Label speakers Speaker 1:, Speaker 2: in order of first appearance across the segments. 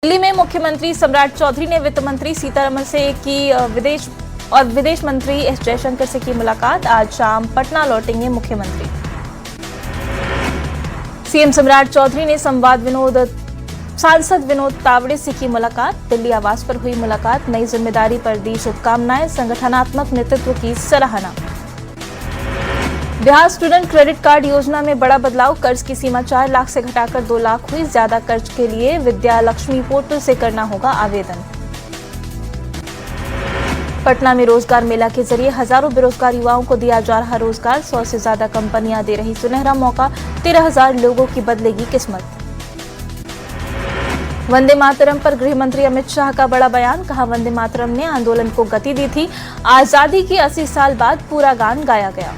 Speaker 1: दिल्ली में मुख्यमंत्री सम्राट चौधरी ने वित्त मंत्री सीतारमण से की विदेश मंत्री एस जयशंकर से की मुलाकात। आज शाम पटना लौटेंगे मुख्यमंत्री। सीएम सम्राट चौधरी ने सांसद विनोद तावड़े से की मुलाकात। दिल्ली आवास पर हुई मुलाकात। नई जिम्मेदारी पर दी शुभकामनाएं। संगठनात्मक नेतृत्व की सराहना। बिहार स्टूडेंट क्रेडिट कार्ड योजना में बड़ा बदलाव। कर्ज की सीमा 4 लाख से घटाकर 2 लाख हुई। ज्यादा कर्ज के लिए विद्या लक्ष्मी पोर्टल से करना होगा आवेदन। पटना में रोजगार मेला के जरिए हजारों बेरोजगार युवाओं को दिया जा रहा रोजगार। 100 से ज्यादा कंपनियां दे रही सुनहरा मौका। 13,000 लोगों की बदलेगी किस्मत। वंदे मातरम पर गृह मंत्री अमित शाह का बड़ा बयान। कहा, वंदे मातरम ने आंदोलन को गति दी थी। आजादी के 80 साल बाद पूरा गान गाया गया।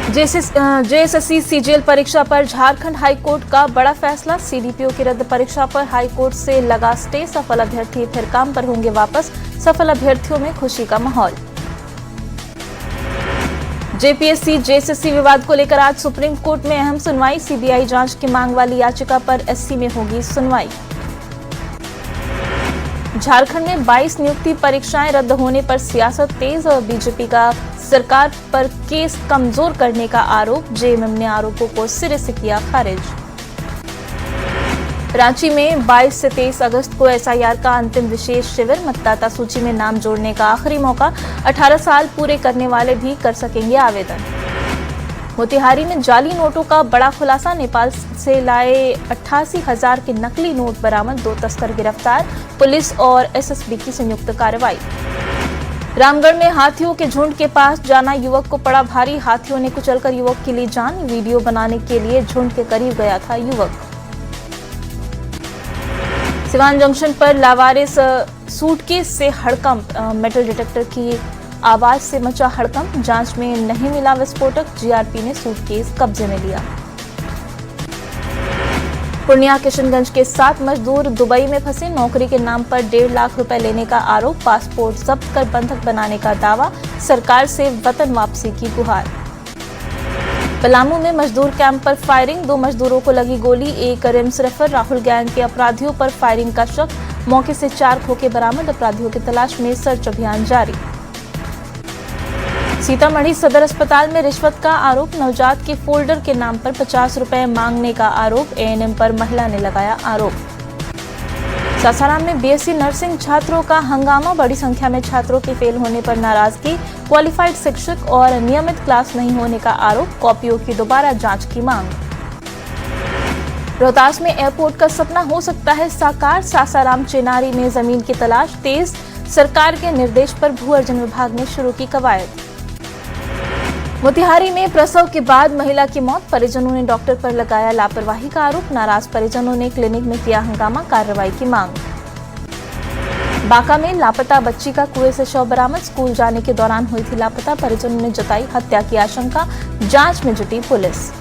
Speaker 1: जेएसएससी सीजीएल परीक्षा पर झारखंड हाईकोर्ट का बड़ा फैसला। सीडीपीओ की रद्द परीक्षा पर हाईकोर्ट से लगा स्टे। सफल अभ्यर्थी फिर काम पर होंगे वापस। सफल अभ्यर्थियों में खुशी का माहौल। जेपीएससी जेएसएससी विवाद को लेकर आज सुप्रीम कोर्ट में अहम सुनवाई। सीबीआई जांच की मांग वाली याचिका पर एससी में होगी सुनवाई। झारखंड में 22 नियुक्ति परीक्षाएं रद्द होने पर सियासत तेज। और बीजेपी का सरकार पर केस कमजोर करने का आरोप। जेएमएम ने आरोपों को सिरे से किया खारिज। रांची में 22 से 23 अगस्त को एसआईआर का अंतिम विशेष शिविर। मतदाता सूची में नाम जोड़ने का आखिरी मौका। 18 साल पूरे करने वाले भी कर सकेंगे आवेदन। मोतिहारी में जाली नोटों का बड़ा खुलासा। नेपाल से लाए 88,000 के नकली नोट बरामद। 2 तस्कर गिरफ्तार। पुलिस और एसएसबी की संयुक्त कार्रवाई। रामगढ़ में हाथियों के झुंड के पास जाना युवक को पड़ा भारी। हाथियों ने कुचलकर युवक की ली जान। वीडियो बनाने के लिए झुंड के करीब गया था युवक। सिवान जंक्शन पर लावारिस सूटकेस से हड़कंप। मेटल डिटेक्टर की आवाज से मचा हड़कंप। जांच में नहीं मिला विस्फोटक। जीआरपी ने सूटकेस कब्जे में लिया। पूर्णिया किशनगंज के 7 मजदूर दुबई में फंसे। नौकरी के नाम पर 1.5 लाख रुपए लेने का आरोप। पासपोर्ट जब्त कर बंधक बनाने का दावा। सरकार से वतन वापसी की गुहार। पलामू में मजदूर कैंप पर फायरिंग। 2 मजदूरों को लगी गोली। एक रिम्स रेफर। राहुल गैंग के अपराधियों पर फायरिंग का शक। मौके से 4 खोखे बरामद। अपराधियों की तलाश में सर्च अभियान जारी। सीतामढ़ी सदर अस्पताल में रिश्वत का आरोप। नवजात के फोल्डर के नाम पर 50 रुपए मांगने का आरोप। एएनएम पर महिला ने लगाया आरोप। सासाराम में बीएससी नर्सिंग छात्रों का हंगामा। बड़ी संख्या में छात्रों के फेल होने पर नाराजगी। क्वालिफाइड शिक्षक और नियमित क्लास नहीं होने का आरोप। कॉपियों की दोबारा जांच की मांग। रोहतास में एयरपोर्ट का सपना हो सकता है साकार। सासाराम चेनारी में जमीन की तलाश तेज। सरकार के निर्देश पर भू अर्जन विभाग ने शुरू की कवायद। मोतिहारी में प्रसव के बाद महिला की मौत। परिजनों ने डॉक्टर पर लगाया लापरवाही का आरोप। नाराज परिजनों ने क्लिनिक में किया हंगामा। कार्रवाई की मांग। बांका में लापता बच्ची का कुएं से शव बरामद। स्कूल जाने के दौरान हुई थी लापता। परिजनों ने जताई हत्या की आशंका। जांच में जुटी पुलिस।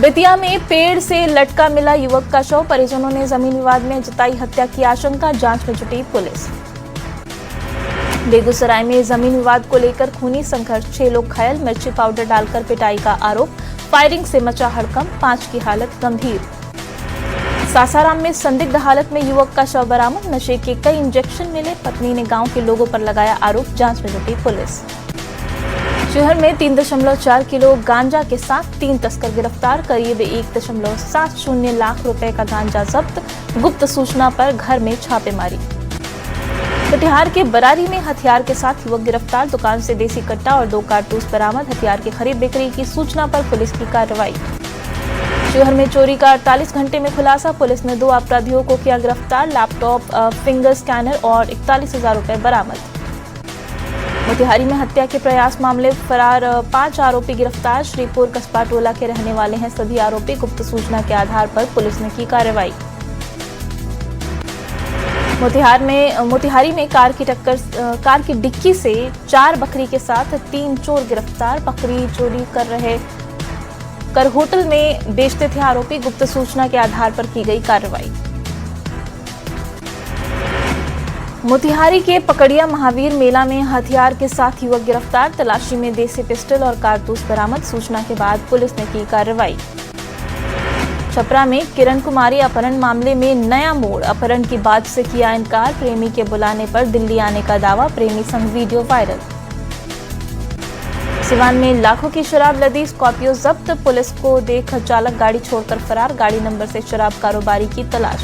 Speaker 1: बेतिया में पेड़ से लटका मिला युवक का शव। परिजनों ने जमीन विवाद में जताई हत्या की आशंका। जांच में जुटी पुलिस। बेगूसराय में जमीन विवाद को लेकर खूनी संघर्ष। 6 लोग घायल। मिर्ची पाउडर डालकर पिटाई का आरोप। फायरिंग से मचा हड़कंप। 5 की हालत गंभीर। सासाराम में संदिग्ध हालत में युवक का शव बरामद। नशे के कई इंजेक्शन मिले। पत्नी ने गांव के लोगों पर लगाया आरोप। जांच में जुटी पुलिस। शहर में 3.4 किलो गांजा के साथ 3 तस्कर गिरफ्तार। करीब 1.70 लाख रुपए का गांजा जब्त। गुप्त सूचना पर घर में छापेमारी। कटिहार के बरारी में हथियार के साथ युवक गिरफ्तार। दुकान से देसी कट्टा और 2 कारतूस बरामद। हथियार की खरीद बिक्री की सूचना पर पुलिस की कार्रवाई। शहर में चोरी का 48 घंटे में खुलासा। पुलिस ने 2 अपराधियों को किया गिरफ्तार। लैपटॉप, फिंगर स्कैनर और 41,000 रुपए बरामद। मोतिहारी में हत्या के प्रयास मामले फरार 5 आरोपी गिरफ्तार। श्रीपुर कस्बा टोला के रहने वाले हैं सभी आरोपी। गुप्त सूचना के आधार पर पुलिस ने की कार्रवाई। मोतिहारी में कार की डिक्की से 4 बकरी के साथ 3 चोर गिरफ्तार। बकरी चोरी कर होटल में बेचते थे आरोपी। गुप्त सूचना के आधार पर की गई कार्रवाई। मोतिहारी के पकड़िया महावीर मेला में हथियार के साथ युवक गिरफ्तार। तलाशी में देसी पिस्टल और कारतूस बरामद। सूचना के बाद पुलिस ने की कार्रवाई। छपरा में किरण कुमारी अपहरण मामले में नया मोड़, अपहरण की बात से किया इनकार, प्रेमी के बुलाने पर दिल्ली आने का दावा, प्रेमी संग वीडियो वायरल। सिवान में लाखों की शराब लदी स्कॉर्पियो जब्त, पुलिस को देख चालक गाड़ी छोड़कर फरार, गाड़ी नंबर से शराब कारोबारी की तलाश।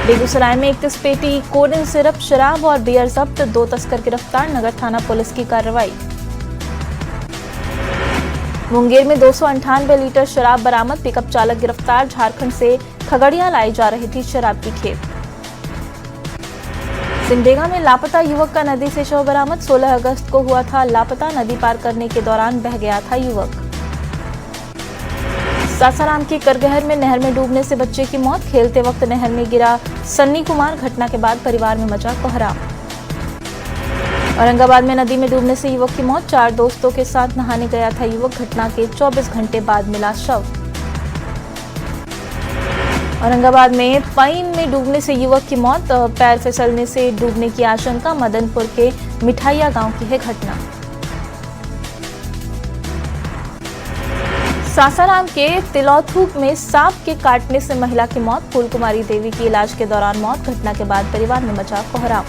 Speaker 1: बेगूसराय में 31 पेटी कोल्ड सिरप शराब और बियर जब्त, 2 तस्कर गिरफ्तार, नगर थाना पुलिस की कार्रवाई। मुंगेर में 298 लीटर शराब बरामद, पिकअप चालक गिरफ्तार, झारखंड से खगड़िया लाई जा रही थी शराब की खेप। सिमडेगा में लापता युवक का नदी से शव बरामद, 16 अगस्त को हुआ था लापता, नदी पार करने के दौरान बह गया था युवक। सासाराम के करगहर में नहर में डूबने से बच्चे की मौत, खेलते वक्त नहर में गिरा सन्नी कुमार, घटना के बाद परिवार में मचा कोहराम। औरंगाबाद में नदी में डूबने से युवक की मौत, 4 दोस्तों के साथ नहाने गया था युवक, घटना के 24 घंटे बाद मिला शव। औरंगाबाद में पाइन में डूबने से युवक की मौत, पैर फिसलने से डूबने की आशंका, मदनपुर के मिठाइया गांव की है घटना। सासाराम के तिलौथू में सांप के काटने से महिला की मौत, फूलकुमारी देवी की इलाज के दौरान मौत, घटना के बाद परिवार में मचा कोहराम।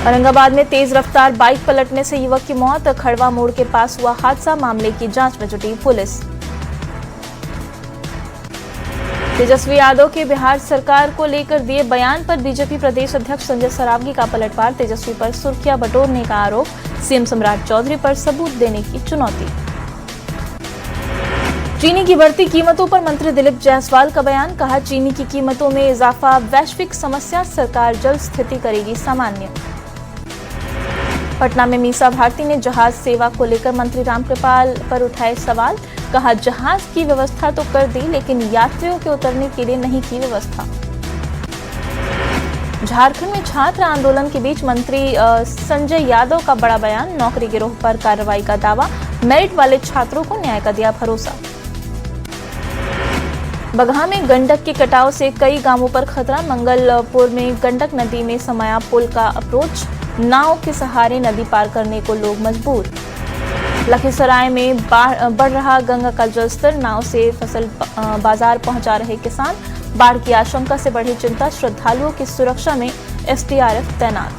Speaker 1: औरंगाबाद में तेज रफ्तार बाइक पलटने से युवक की मौत, खड़वा मोड़ के पास हुआ हादसा, मामले की जांच में जुटी पुलिस। तेजस्वी यादव के बिहार सरकार को लेकर दिए बयान पर बीजेपी प्रदेश अध्यक्ष संजय सरावगी का पलटवार, तेजस्वी पर सुर्खियां बटोरने का आरोप, सीएम सम्राट चौधरी पर सबूत देने की चुनौती। चीनी की बढ़ती कीमतों पर मंत्री दिलीप जायसवाल का बयान, कहा चीनी की कीमतों में इजाफा वैश्विक समस्या, सरकार जल्द स्थिति करेगी सामान्य। पटना में मीसा भारती ने जहाज सेवा को लेकर मंत्री रामकृपाल पर उठाए सवाल, कहा जहाज की व्यवस्था तो कर दी लेकिन यात्रियों के उतरने के लिए नहीं की व्यवस्था। झारखंड में छात्र आंदोलन के बीच मंत्री संजय यादव का बड़ा बयान, नौकरी गिरोह पर कार्रवाई का दावा, मेरिट वाले छात्रों को न्याय का दिया भरोसा। बगहा में गंडक के कटाव से कई गांवों पर खतरा, मंगलपुर में गंडक नदी में समाया पुल का अप्रोच, नाव के सहारे नदी पार करने को लोग मजबूर। लखीसराय में बढ़ रहा गंगा का जलस्तर, नाव से फसल बाजार पहुंचा रहे किसान, बाढ़ की आशंका से बढ़ी चिंता, श्रद्धालुओं की सुरक्षा में एसडीआरएफ तैनात।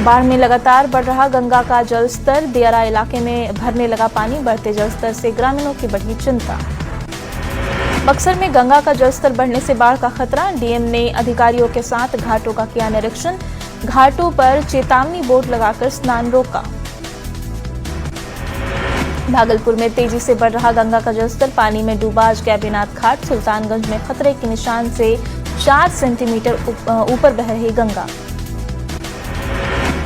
Speaker 1: बाढ़ में लगातार बढ़ रहा गंगा का जलस्तर, दियारा इलाके में भरने लगा पानी, बढ़ते जलस्तर से ग्रामीणों की बढ़ी चिंता। बक्सर में गंगा का जलस्तर बढ़ने से बाढ़ का खतरा, डीएम ने अधिकारियों के साथ घाटों का किया निरीक्षण, घाटों पर चेतावनी बोर्ड लगाकर स्नान रोका। भागलपुर में तेजी से बढ़ रहा गंगा का जलस्तर, पानी में डूबा आज कैबिनाथ घाट, सुल्तानगंज में खतरे के निशान से 4 सेंटीमीटर ऊपर बह रही गंगा।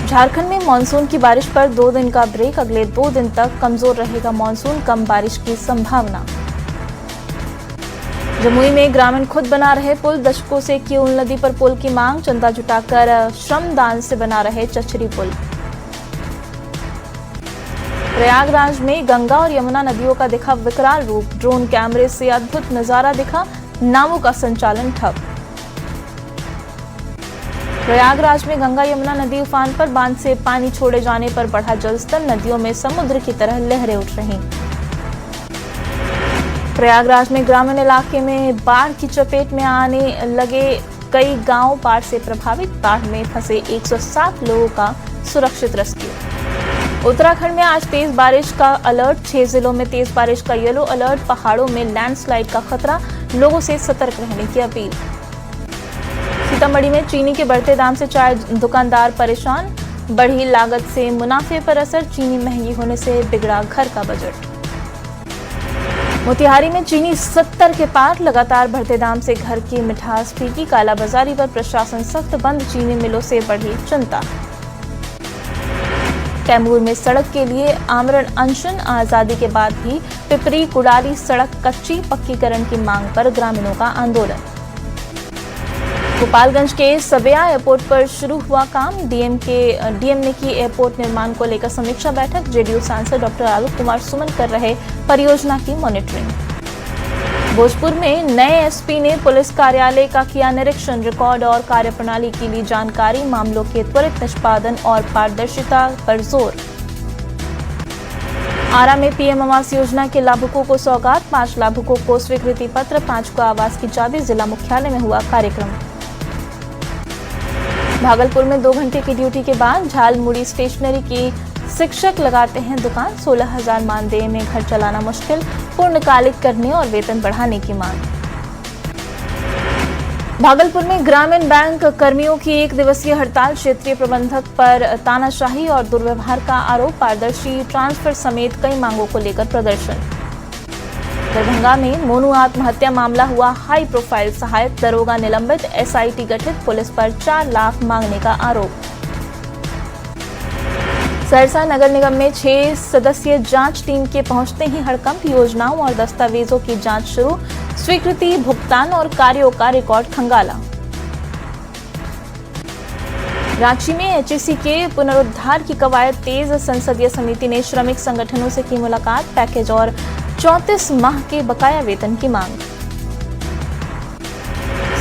Speaker 1: झारखंड में मानसून की बारिश पर 2 दिन का ब्रेक, अगले 2 दिन तक कमजोर रहेगा मानसून, कम बारिश की संभावना। जमुई में ग्रामीण खुद बना रहे पुल, दशकों से किऊल नदी पर पुल की मांग, चंदा जुटाकर श्रमदान से बना रहे चचरी पुल। प्रयागराज में गंगा और यमुना नदियों का दिखा विकराल रूप, ड्रोन कैमरे से अद्भुत नजारा दिखा, नावों का संचालन ठप। प्रयागराज में गंगा यमुना नदी उफान पर, बांध से पानी छोड़े जाने पर बढ़ा जलस्तर, नदियों में समुद्र की तरह लहरें उठ रही। प्रयागराज में ग्रामीण इलाके में बाढ़ की चपेट में आने लगे कई गांव, बाढ़ से प्रभावित, बाढ़ में फंसे 107 लोगों का सुरक्षित रेस्क्यू। उत्तराखंड में आज तेज बारिश का अलर्ट, 6 जिलों में तेज बारिश का येलो अलर्ट, पहाड़ों में लैंडस्लाइड का खतरा, लोगों से सतर्क रहने की अपील। सीतामढ़ी में चीनी के बढ़ते दाम से चाय दुकानदार परेशान, बढ़ी लागत से मुनाफे पर असर, चीनी महंगी होने से बिगड़ा घर का बजट। मोतिहारी में चीनी 70 के पार, लगातार बढ़ते दाम से घर की मिठास फीकी, कालाबाजारी पर प्रशासन सख्त, बंद चीनी मिलों से बढ़ी चिंता। कैमूर में सड़क के लिए आमरण अनशन, आजादी के बाद भी पिपरी कुडाली सड़क कच्ची, पक्कीकरण की मांग पर ग्रामीणों का आंदोलन। गोपालगंज के सबया एयरपोर्ट पर शुरू हुआ काम, डीएम ने की एयरपोर्ट निर्माण को लेकर समीक्षा बैठक, जेडीयू सांसद डॉक्टर आलोक कुमार सुमन कर रहे परियोजना की मॉनिटरिंग। भोजपुर में नए एसपी ने पुलिस कार्यालय का किया निरीक्षण, रिकॉर्ड और कार्यप्रणाली की ली जानकारी, मामलों के त्वरित निष्पादन और पारदर्शिता पर जोर। आरा में पीएम आवास योजना के लाभुकों को सौगात, 5 लाभुकों को स्वीकृति पत्र, 5 को आवास की चाबी। जिला मुख्यालय में हुआ कार्यक्रम। भागलपुर में 2 घंटे की ड्यूटी के बाद झालमुड़ी स्टेशनरी की शिक्षक लगाते हैं दुकान, 16,000 मानदेय में घर चलाना मुश्किल, पूर्णकालिक करने और वेतन बढ़ाने की मांग। भागलपुर में ग्रामीण बैंक कर्मियों की 1 दिवसीय हड़ताल, क्षेत्रीय प्रबंधक पर तानाशाही और दुर्व्यवहार का आरोप, पारदर्शी ट्रांसफर समेत कई मांगों को लेकर प्रदर्शन। दरभंगा में मोनू आत्महत्या मामला हुआ हाई प्रोफाइल, सहायक दरोगा निलंबित, एसआईटी गठित, पुलिस पर 4 लाख मांगने का आरोप। सहरसा नगर निगम में 6 सदस्यीय जांच टीम के पहुंचते ही हड़कंप, योजनाओं और दस्तावेजों की जांच शुरू, स्वीकृति, भुगतान और कार्यों का रिकॉर्ड खंगाला। रांची में एचईसी के पुनरुद्धार की कवायद तेज, संसदीय समिति ने श्रमिक संगठनों से की मुलाकात, पैकेज और 34 माह के बकाया वेतन की मांग।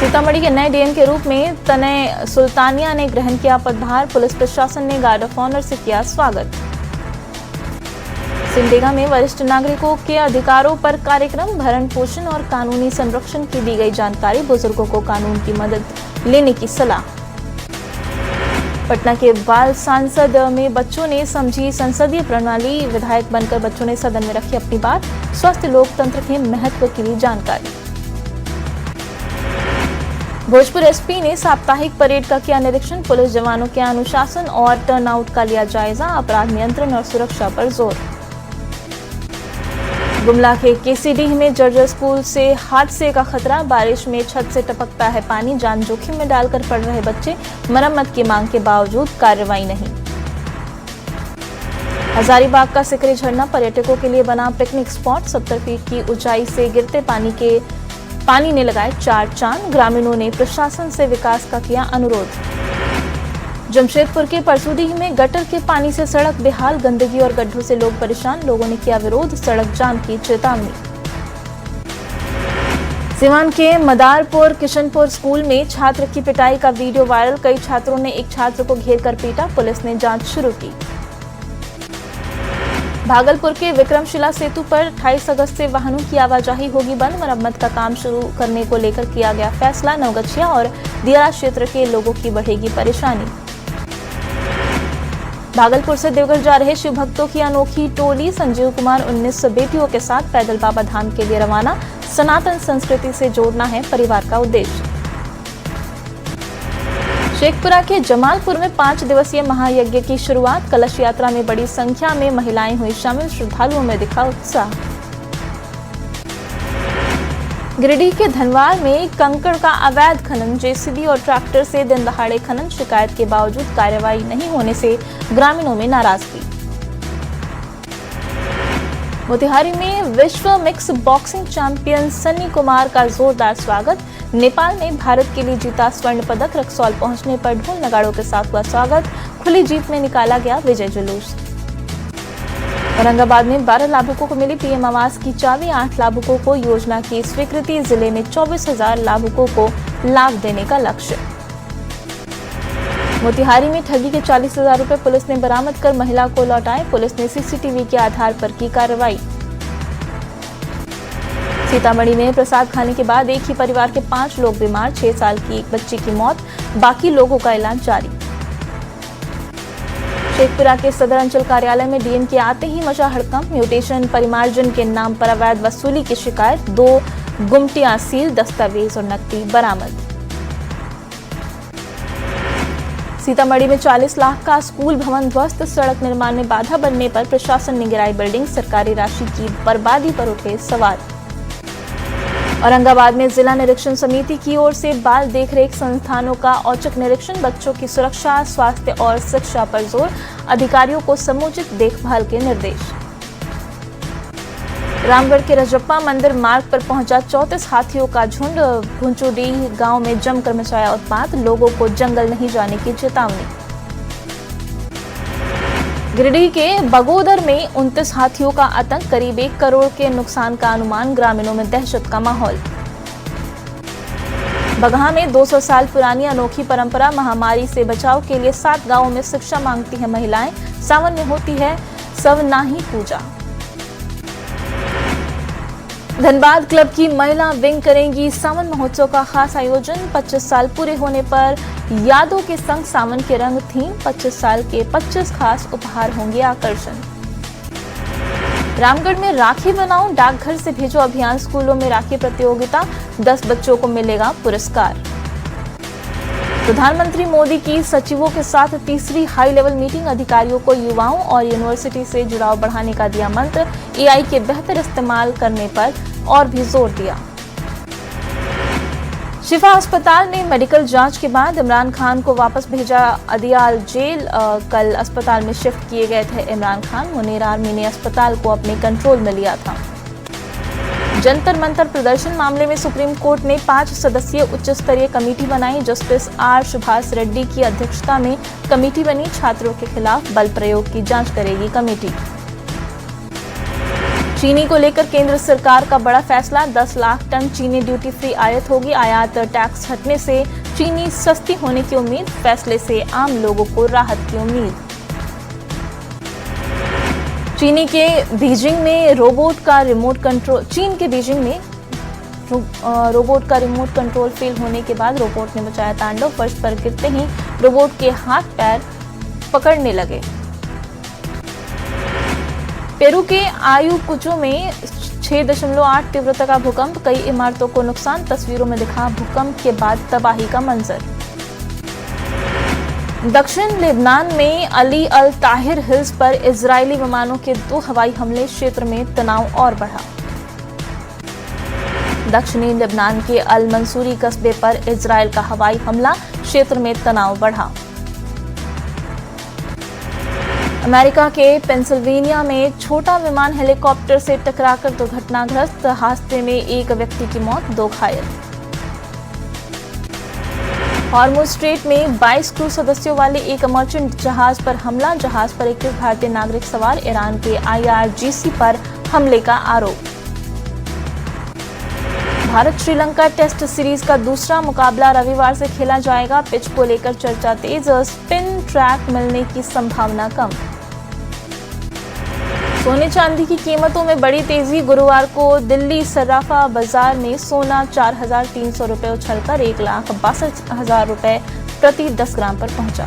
Speaker 1: सीतामढ़ी के नए डीएम के रूप में तनय सुल्तानिया ने ग्रहण किया पदभार, पुलिस प्रशासन ने गार्ड ऑफ ऑनर से किया स्वागत। सिमडेगा में वरिष्ठ नागरिकों के अधिकारों पर कार्यक्रम, भरण पोषण और कानूनी संरक्षण की दी गई जानकारी, बुजुर्गों को कानून की मदद लेने की सलाह। पटना के बाल सांसद में बच्चों ने समझी संसदीय प्रणाली, विधायक बनकर बच्चों ने सदन में रखी अपनी बात, स्वस्थ लोकतंत्र के महत्व की दी जानकारी। भोजपुर एसपी ने साप्ताहिक परेड का किया निरीक्षण, पुलिस जवानों के अनुशासन और टर्नआउट का लिया जायजा, अपराध नियंत्रण और सुरक्षा पर जोर। गुमला के केसीडीह में जर्जर स्कूल से हादसे का खतरा, बारिश में छत से टपकता है पानी, जान जोखिम में डालकर पढ़ रहे बच्चे, मरम्मत की मांग के बावजूद कार्रवाई नहीं। हजारीबाग का सिकरी झरना पर्यटकों के लिए बना पिकनिक स्पॉट, 70 फीट की ऊंचाई से गिरते पानी ने लगाए 4 चांद, ग्रामीणों ने प्रशासन से विकास का किया अनुरोध। जमशेदपुर के परसूडीह में गटर के पानी से सड़क बेहाल, गंदगी और गड्ढों से लोग परेशान, लोगों ने किया विरोध, सड़क जाम की चेतावनी। सिवान के मदारपुर किशनपुर स्कूल में छात्र की पिटाई का वीडियो वायरल, कई छात्रों ने एक छात्र को घेरकर पीटा, पुलिस ने जांच शुरू की। भागलपुर के विक्रमशिला सेतु पर 28 अगस्त से वाहनों की आवाजाही होगी बंद, मरम्मत का काम शुरू करने को लेकर किया गया फैसला, नवगछिया और दियारा क्षेत्र के लोगों की बढ़ेगी परेशानी। भागलपुर से देवघर जा रहे शिव भक्तों की अनोखी टोली, संजीव कुमार 19 बेटियों के साथ पैदल बाबा धाम के लिए रवाना, सनातन संस्कृति से जोड़ना है परिवार का उद्देश्य। शेखपुरा के जमालपुर में 5 दिवसीय महायज्ञ की शुरुआत, कलश यात्रा में बड़ी संख्या में महिलाएं हुई शामिल, श्रद्धालुओं में दिखा उत्साह। गिरिडीह के धनवार में कंकड़ का अवैध खनन, जेसीबी और ट्रैक्टर से दिन दहाड़े खनन, शिकायत के बावजूद कार्रवाई नहीं होने से ग्रामीणों में नाराजगी। मोतिहारी में विश्व mix boxing champion Sunny Kumar का जोरदार स्वागत, नेपाल ने भारत के लिए जीता स्वर्ण पदक, रक्सौल पहुंचने पर ढोल नगाड़ों के साथ हुआ स्वागत, खुली जीप में निकाला गया विजय जुलूस। औरंगाबाद में 12 लाभुकों को मिली पीएम आवास की चाबी, 8 लाभुकों को योजना की स्वीकृति, जिले में 24,000 लाभुकों को लाभ देने का लक्ष्य। मोतिहारी में ठगी के 40,000 रुपए पुलिस ने बरामद कर महिला को लौटाए, पुलिस ने सीसीटीवी के आधार पर की कार्रवाई। सीतामढ़ी में प्रसाद खाने के बाद एक ही परिवार के 5 लोग बीमार, 6 साल की एक बच्ची की मौत, बाकी लोगों का इलाज जारी। शेखपुरा के सदर अंचल कार्यालय में डीएम के आते ही मचा हड़कंप, म्यूटेशन परिमार्जन के नाम पर अवैध वसूली की शिकायत, 2 गुमटियां सील, दस्तावेज और नकदी बरामद। सीतामढ़ी में 40 लाख का स्कूल भवन ध्वस्त, सड़क निर्माण में बाधा बनने पर प्रशासन ने गिराई बिल्डिंग, सरकारी राशि की बर्बादी पर उठे सवाल। औरंगाबाद में जिला निरीक्षण समिति की ओर से बाल देखरेख संस्थानों का औचक निरीक्षण, बच्चों की सुरक्षा, स्वास्थ्य और शिक्षा पर जोर, अधिकारियों को समुचित देखभाल के निर्देश। रामगढ़ के रजप्पा मंदिर मार्ग पर पहुंचा 34 हाथियों का झुंड, भुंचुडीह गांव में जमकर मचाया उत्पात, लोगों को जंगल नहीं जाने की चेतावनी। गिरिडीह के बगोदर में 29 हाथियों का आतंक, करीब 1 करोड़ के नुकसान का अनुमान, ग्रामीणों में दहशत का माहौल। बगहा में 200 साल पुरानी अनोखी परंपरा, महामारी से बचाव के लिए 7 गांवों में शिक्षा मांगती हैं महिलाएं, सावन में होती है सवनाही पूजा। धनबाद क्लब की महिला विंग करेंगी सावन महोत्सव का खास आयोजन। 25 साल पूरे होने पर यादों के संग सावन के रंग थीम। 25 साल के 25 खास उपहार होंगे आकर्षण। रामगढ़ में राखी बनाओ डाकघर से भेजो अभियान, स्कूलों में राखी प्रतियोगिता, 10 बच्चों को मिलेगा पुरस्कार। प्रधानमंत्री मोदी की सचिवों के साथ तीसरी हाई लेवल मीटिंग, अधिकारियों को युवाओं और यूनिवर्सिटी से जुड़ाव बढ़ाने का दिया मंत्र। एआई के बेहतर इस्तेमाल करने पर और भी जोर दिया। शिफा अस्पताल ने मेडिकल जांच के बाद इमरान खान को वापस भेजा अदियाल जेल। कल अस्पताल में शिफ्ट किए गए थे इमरान खान। मुनीर आर्मी ने अस्पताल को अपने कंट्रोल में लिया था। जंतर मंतर प्रदर्शन मामले में सुप्रीम कोर्ट ने 5 सदस्यीय उच्च स्तरीय कमेटी बनाई। जस्टिस आर सुभाष रेड्डी की अध्यक्षता में कमेटी बनी। छात्रों के खिलाफ बल प्रयोग की जांच करेगी कमेटी। चीनी को लेकर केंद्र सरकार का बड़ा फैसला, 10 लाख टन चीनी ड्यूटी फ्री आयात होगी। आयात टैक्स हटने से चीनी सस्ती होने की उम्मीद, फैसले से आम लोगों को राहत की उम्मीद। चीन के बीजिंग में रोबोट का रिमोट कंट्रोल फेल होने के बाद रोबोट ने मचाया तांडव। फर्श पर गिरते ही रोबोट के हाथ पैर पकड़ने लगे। पेरू के आयुकुचो में 6.8 तीव्रता का भूकंप, कई इमारतों को नुकसान। तस्वीरों में दिखा भूकंप के बाद तबाही का मंजर। दक्षिण लेबनान में अली अल ताहिर हिल्स पर इजरायली विमानों के 2 हवाई हमले, क्षेत्र में तनाव और बढ़ा। दक्षिणी लेबनान के अल मंसूरी कस्बे पर इजरायल का हवाई हमला, क्षेत्र में तनाव बढ़ा। अमेरिका के पेंसिल्वेनिया में छोटा विमान हेलीकॉप्टर से टकराकर दुर्घटनाग्रस्त, हादसे में एक व्यक्ति की मौत, 2 घायल। हॉर्मुज स्ट्रेट में 22 क्रू सदस्यों वाले एक मर्चेंट जहाज पर हमला, जहाज पर 21 भारतीय नागरिक सवार। ईरान के IRGC पर हमले का आरोप। भारत श्रीलंका टेस्ट सीरीज का दूसरा मुकाबला रविवार से खेला जाएगा। पिच को लेकर चर्चा तेज, स्पिन ट्रैक मिलने की संभावना कम। सोने चांदी की कीमतों में बड़ी तेजी, गुरुवार को दिल्ली सर्राफा बाजार में सोना 4,300 रुपये उछलकर 1,62,000 रुपये प्रति 10 ग्राम पर पहुंचा।